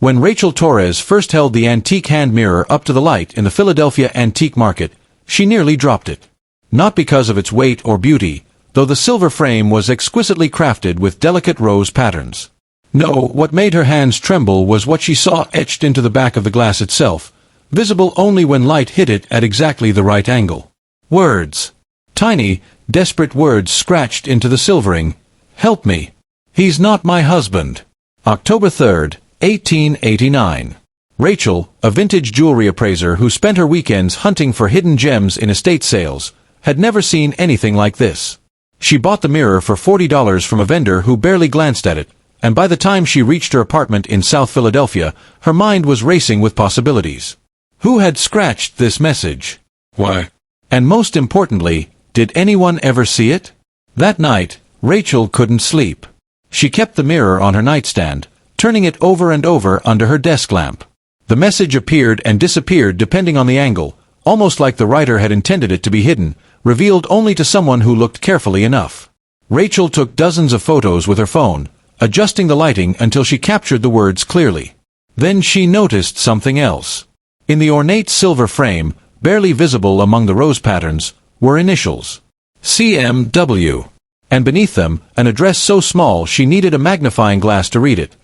When Rachel Torres first held the antique hand mirror up to the light in the Philadelphia antique market, she nearly dropped it. Not because of its weight or beauty, though the silver frame was exquisitely crafted with delicate rose patterns. No, what made her hands tremble was what she saw etched into the back of the glass itself, visible only when light hit it at exactly the right angle. Words. Tiny, desperate words scratched into the silvering. "Help me. He's not my husband." October 3rd, 1889. Rachel, a vintage jewelry appraiser who spent her weekends hunting for hidden gems in estate sales, had never seen anything like this. She bought the mirror for $40 from a vendor who barely glanced at it, and by the time she reached her apartment in South Philadelphia, her mind was racing with possibilities. Who had scratched this message? Why? And most importantly, did anyone ever see it? That night, Rachel couldn't sleep. She kept the mirror on her nightstand, turning it over and over under her desk lamp. The message appeared and disappeared depending on the angle, almost like the writer had intended it to be hidden, revealed only to someone who looked carefully enough. Rachel took dozens of photos with her phone, adjusting the lighting until she captured the words clearly. Then she noticed something else. In the ornate silver frame, barely visible among the rose patterns, were initials. CMW. And beneath them, an address so small she needed a magnifying glass to read it.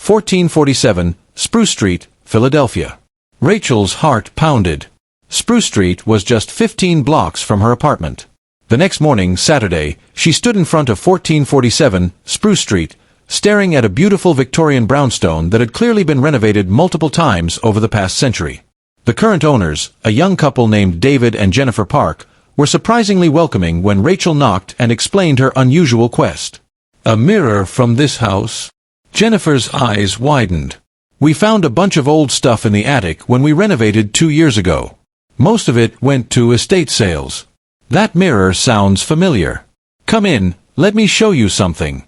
1447, Spruce Street, Philadelphia. Rachel's heart pounded. Spruce Street was just 15 blocks from her apartment. The next morning, Saturday, she stood in front of 1447, Spruce Street, staring at a beautiful Victorian brownstone that had clearly been renovated multiple times over the past century. The current owners, a young couple named David and Jennifer Park, were surprisingly welcoming when Rachel knocked and explained her unusual quest. "A mirror from this house?" Jennifer's eyes widened. "We found a bunch of old stuff in the attic when we renovated 2 years ago. Most of it went to estate sales." "That mirror sounds familiar. Come in, let me show you something."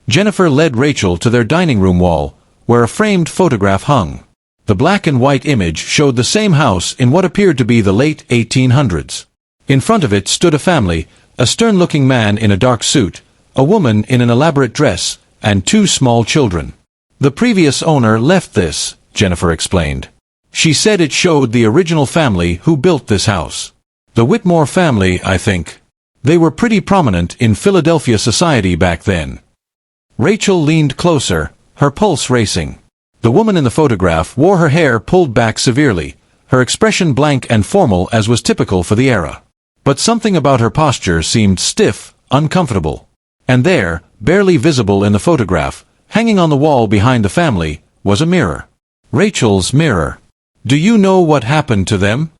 Jennifer led Rachel to their dining room wall, where a framed photograph hung. The black and white image showed the same house in what appeared to be the late 1800s. In front of it stood a family, a stern-looking man in a dark suit, a woman in an elaborate dress, and 2 small children. "The previous owner left this," Jennifer explained. "She said it showed the original family who built this house. The Whitmore family, I think. They were pretty prominent in Philadelphia society back then." Rachel leaned closer, her pulse racing. The woman in the photograph wore her hair pulled back severely, her expression blank and formal as was typical for the era. But something about her posture seemed stiff, uncomfortable. And there, barely visible in the photograph, hanging on the wall behind the family, was a mirror. Rachel's mirror. "Do you know what happened to them?"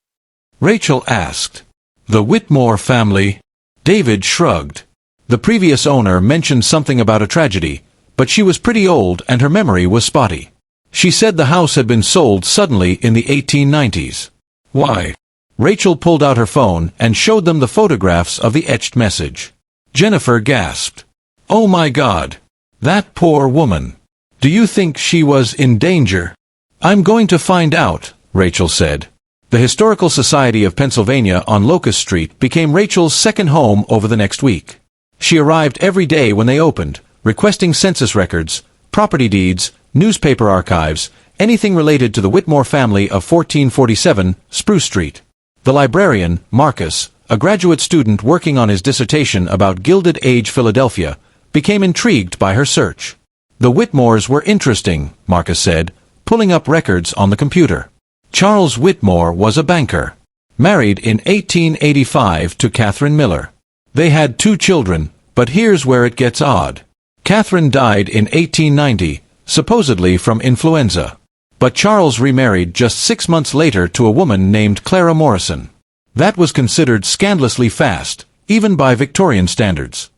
Rachel asked. "The Whitmore family?" David shrugged. The previous owner mentioned something about a tragedy, but she was pretty old and her memory was spotty. She said the house had been sold suddenly in the 1890s. "Why?" Rachel pulled out her phone and showed them the photographs of the etched message. Jennifer gasped. "Oh my God! That poor woman! Do you think she was in danger?" "I'm going to find out," Rachel said. The Historical Society of Pennsylvania on Locust Street became Rachel's second home over the next week. She arrived every day when they opened, requesting census records, property deeds, newspaper archives, anything related to the Whitmore family of 1447, Spruce Street. The librarian, Marcus, a graduate student working on his dissertation about Gilded Age Philadelphia, became intrigued by her search. "The Whitmores were interesting," Marcus said, pulling up records on the computer. Charles Whitmore was a banker. Married in 1885 to Catherine Miller. They had 2 children, but here's where it gets odd. Catherine died in 1890, supposedly from influenza. But Charles remarried just 6 months later to a woman named Clara Morrison. That was considered scandalously fast, even by Victorian standards.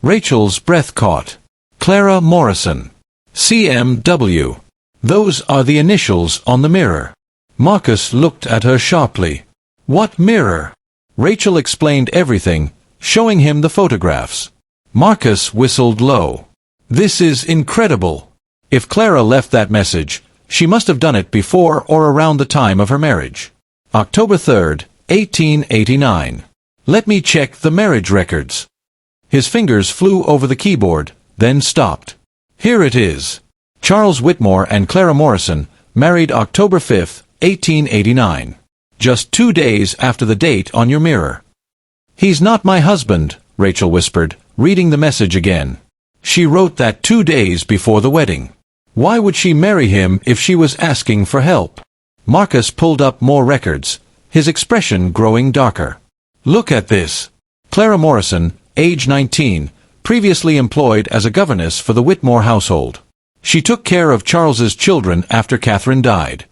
Rachel's breath caught. Clara Morrison. CMW. Those are the initials on the mirror. Marcus looked at her sharply. "What mirror?" Rachel explained everything, showing him the photographs. Marcus whistled low. "This is incredible. If Clara left that message, she must have done it before or around the time of her marriage." October 3rd, 1889. "Let me check the marriage records." His fingers flew over the keyboard, then stopped. "Here it is." Charles Whitmore and Clara Morrison, married October 5, 1889. Just 2 days after the date on your mirror. He's not my husband, Rachel whispered, reading the message again. She wrote that 2 days before the wedding. Why would she marry him if she was asking for help? Marcus pulled up more records, his expression growing darker. Look at this. Clara Morrison, age 19, previously employed as a governess for the Whitmore household. She took care of Charles's children after Catherine died.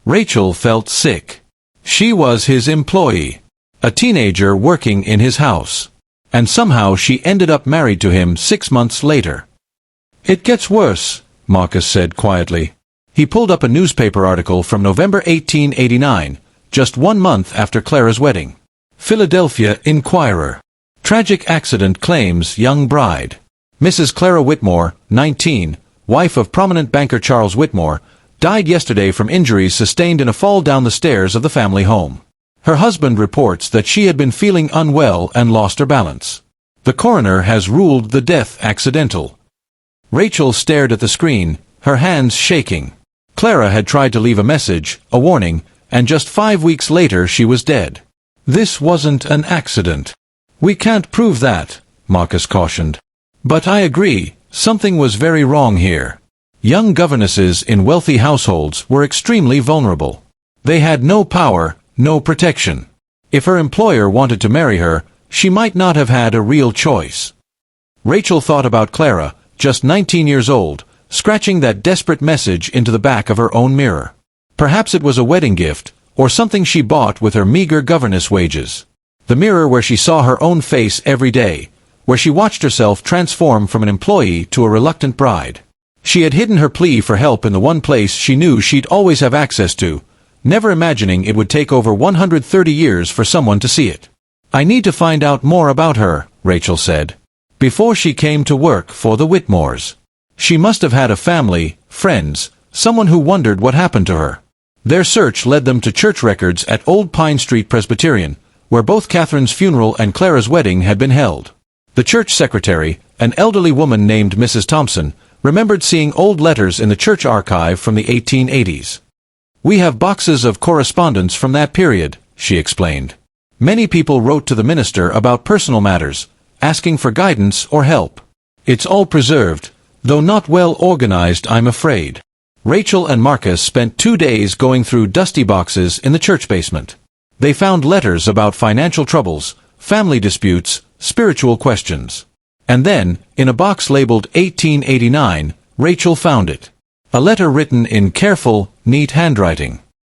Rachel felt sick. She was his employee, a teenager working in his house. And somehow she ended up married to him 6 months later. It gets worse, Marcus said quietly. He pulled up a newspaper article from November 1889, just 1 month after Clara's wedding. Philadelphia Inquirer. Tragic accident claims young bride. Mrs. Clara Whitmore, 19, wife of prominent banker Charles Whitmore, died yesterday from injuries sustained in a fall down the stairs of the family home. Her husband reports that she had been feeling unwell and lost her balance. The coroner has ruled the death accidental. Rachel stared at the screen, her hands shaking. Clara had tried to leave a message, a warning, and just 5 weeks later she was dead. This wasn't an accident. We can't prove that, Marcus cautioned. But I agree, something was very wrong here. Young governesses in wealthy households were extremely vulnerable. They had no power, no protection. If her employer wanted to marry her, she might not have had a real choice. Rachel thought about Clara, just 19 years old, scratching that desperate message into the back of her own mirror. Perhaps it was a wedding gift, or something she bought with her meager governess wages. The mirror where she saw her own face every day, where she watched herself transform from an employee to a reluctant bride. She had hidden her plea for help in the one place she knew she'd always have access to, never imagining it would take over 130 years for someone to see it. I need to find out more about her, Rachel said. Before she came to work for the Whitmores. She must have had a family, friends, someone who wondered what happened to her. Their search led them to church records at Old Pine Street Presbyterian, where both Catherine's funeral and Clara's wedding had been held. The church secretary, an elderly woman named Mrs. Thompson, remembered seeing old letters in the church archive from the 1880s. We have boxes of correspondence from that period, she explained. Many people wrote to the minister about personal matters, asking for guidance or help. It's all preserved, though not well organized, I'm afraid. Rachel and Marcus spent 2 days going through dusty boxes in the church basement. They found letters about financial troubles, family disputes, spiritual questions. And then, in a box labeled 1889, Rachel found it. A letter written in careful, neat handwriting.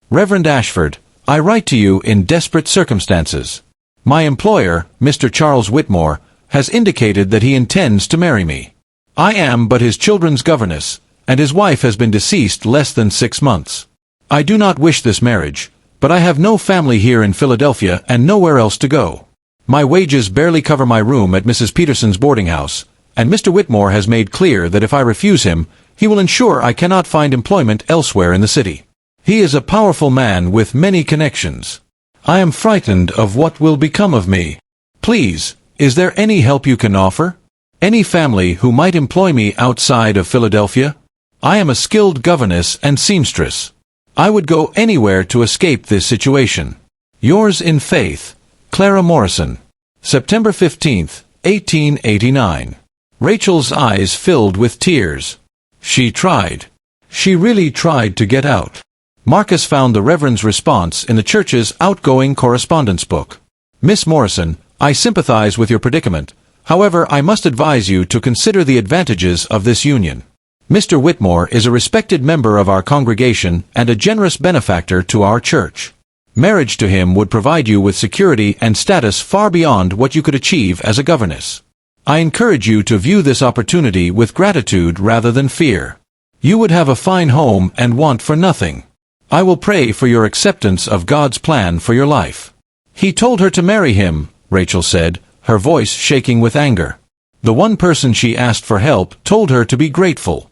Reverend Ashford, I write to you in desperate circumstances. My employer, Mr. Charles Whitmore, has indicated that he intends to marry me. I am but his children's governess, and his wife has been deceased less than 6 months. I do not wish this marriage, but I have no family here in Philadelphia and nowhere else to go. My wages barely cover my room at Mrs. Peterson's boarding house, and Mr. Whitmore has made clear that if I refuse him, he will ensure I cannot find employment elsewhere in the city. He is a powerful man with many connections. I am frightened of what will become of me. Please, is there any help you can offer? Any family who might employ me outside of Philadelphia? I am a skilled governess and seamstress. I would go anywhere to escape this situation. Yours in faith, Clara Morrison. September 15, 1889. Rachel's eyes filled with tears. She tried. She really tried to get out. Marcus found the Reverend's response in the church's outgoing correspondence book. Miss Morrison, I sympathize with your predicament. However, I must advise you to consider the advantages of this union. Mr. Whitmore is a respected member of our congregation and a generous benefactor to our church. Marriage to him would provide you with security and status far beyond what you could achieve as a governess. I encourage you to view this opportunity with gratitude rather than fear. You would have a fine home and want for nothing. I will pray for your acceptance of God's plan for your life. He told her to marry him, Rachel said, her voice shaking with anger. The one person she asked for help told her to be grateful.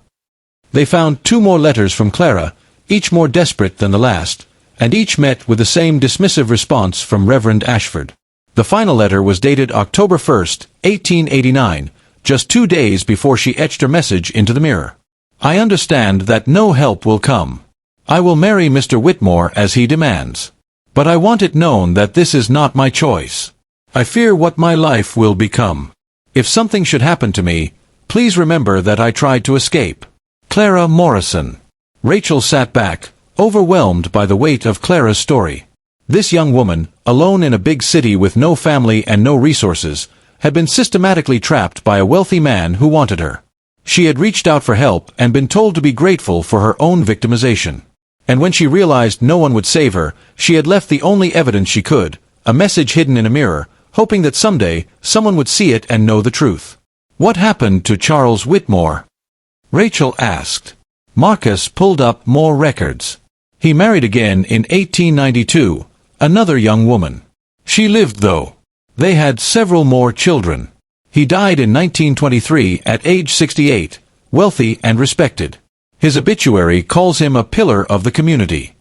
They found 2 more letters from Clara, each more desperate than the last, and each met with the same dismissive response from Reverend Ashford. The final letter was dated October 1, 1889, just 2 days before she etched her message into the mirror. I understand that no help will come. I will marry Mr. Whitmore as he demands. But I want it known that this is not my choice. I fear what my life will become. If something should happen to me, please remember that I tried to escape. Clara Morrison. Rachel sat back, overwhelmed by the weight of Clara's story. This young woman, alone in a big city with no family and no resources, had been systematically trapped by a wealthy man who wanted her. She had reached out for help and been told to be grateful for her own victimization. And when she realized no one would save her, she had left the only evidence she could, a message hidden in a mirror, hoping that someday someone would see it and know the truth. What happened to Charles Whitmore? Rachel asked. Marcus pulled up more records. He married again in 1892, another young woman. She lived though. They had several more children. He died in 1923 at age 68, wealthy and respected. His obituary calls him a pillar of the community.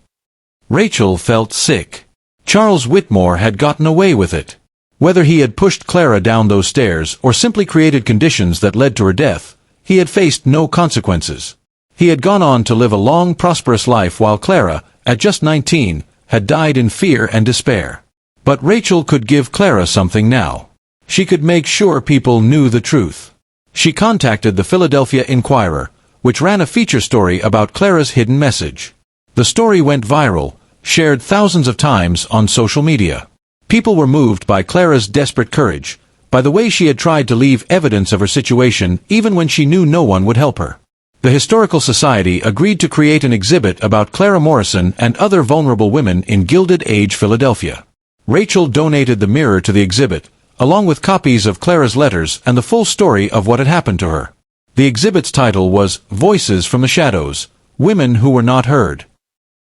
Rachel felt sick. Charles Whitmore had gotten away with it. Whether he had pushed Clara down those stairs or simply created conditions that led to her death, he had faced no consequences. He had gone on to live a long, prosperous life while Clara, at just 19, had died in fear and despair. But Rachel could give Clara something now. She could make sure people knew the truth. She contacted the Philadelphia Inquirer, which ran a feature story about Clara's hidden message. The story went viral, shared thousands of times on social media. People were moved by Clara's desperate courage, by the way she had tried to leave evidence of her situation even when she knew no one would help her. The Historical Society agreed to create an exhibit about Clara Morrison and other vulnerable women in Gilded Age Philadelphia. Rachel donated the mirror to the exhibit, along with copies of Clara's letters and the full story of what had happened to her. The exhibit's title was Voices from the Shadows, Women Who Were Not Heard.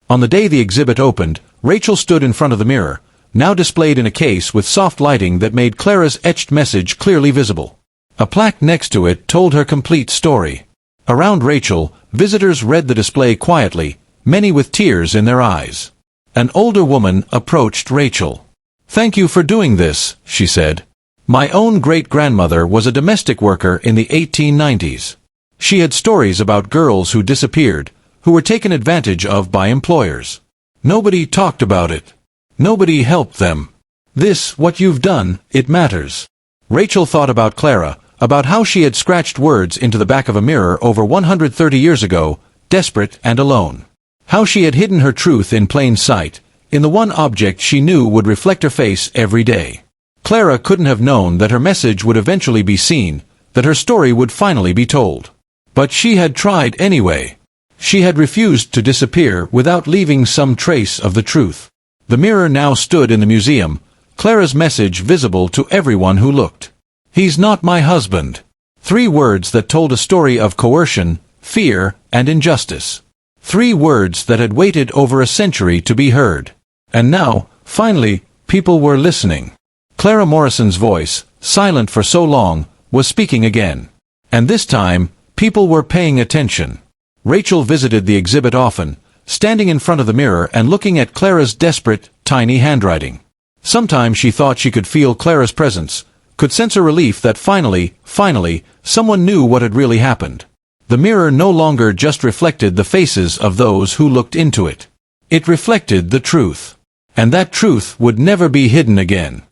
On the day the exhibit opened, Rachel stood in front of the mirror, now displayed in a case with soft lighting that made Clara's etched message clearly visible. A plaque next to it told her complete story. Around Rachel, visitors read the display quietly, many with tears in their eyes. An older woman approached Rachel. "Thank you for doing this," she said. "My own great-grandmother was a domestic worker in the 1890s. She had stories about girls who disappeared, who were taken advantage of by employers. Nobody talked about it. Nobody helped them. This, what you've done, it matters." Rachel thought about Clara, about how she had scratched words into the back of a mirror over 130 years ago, desperate and alone. How she had hidden her truth in plain sight, in the one object she knew would reflect her face every day. Clara couldn't have known that her message would eventually be seen, that her story would finally be told. But she had tried anyway. She had refused to disappear without leaving some trace of the truth. The mirror now stood in the museum, Clara's message visible to everyone who looked. "He's not my husband." 3 words that told a story of coercion, fear, and injustice. 3 words that had waited over a century to be heard. And now, finally, people were listening. Clara Morrison's voice, silent for so long, was speaking again. And this time, people were paying attention. Rachel visited the exhibit often, standing in front of the mirror and looking at Clara's desperate, tiny handwriting. Sometimes she thought she could feel Clara's presence, could sense a relief that finally, someone knew what had really happened. The mirror no longer just reflected the faces of those who looked into it. It reflected the truth. And that truth would never be hidden again.